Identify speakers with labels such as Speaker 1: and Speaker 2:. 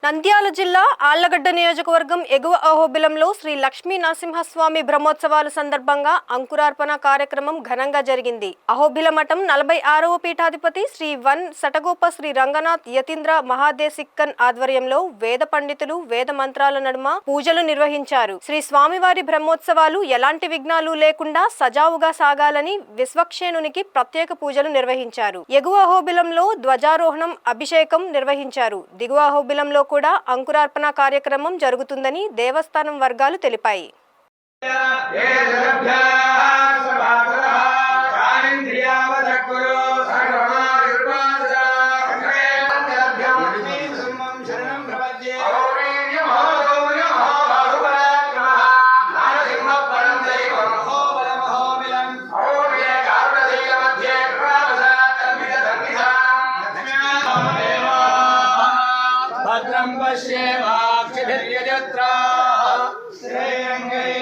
Speaker 1: నంద్యాల జిల్లా ఆళ్లగడ్డ నియోజకవర్గం ఎగువ అహోబిలంలో శ్రీ లక్ష్మీ నరసింహస్వామి బ్రహ్మోత్సవాల సందర్భంగా అంకురార్పణ కార్యక్రమం ఘనంగా జరిగింది. అహోబిల మఠం 46వ పీఠాధిపతి శ్రీ వన్ సటగోప శ్రీ రంగనాథ్ యతీంద్ర మహాదేశిక్కన్ ఆధ్వర్యంలో వేద పండితులు వేద మంత్రాల నడుమ పూజలు నిర్వహించారు. శ్రీ స్వామివారి బ్రహ్మోత్సవాలు ఎలాంటి విఘ్నాలు లేకుండా సజావుగా సాగాలని విశ్వక్షేణునికి ప్రత్యేక పూజలు నిర్వహించారు. ఎగువ అహోబిలంలో ధ్వజారోహణం, అభిషేకం నిర్వహించారు. దిగువ అహోబిలంలో కూడా అంకురార్పణ కార్యక్రమం జరుగుతుందని దేవస్థానం వర్గాలు తెలిపాయి.
Speaker 2: భద్రం పశ్యేమాక్షిభిర్యజత్రా శ్రేయంగై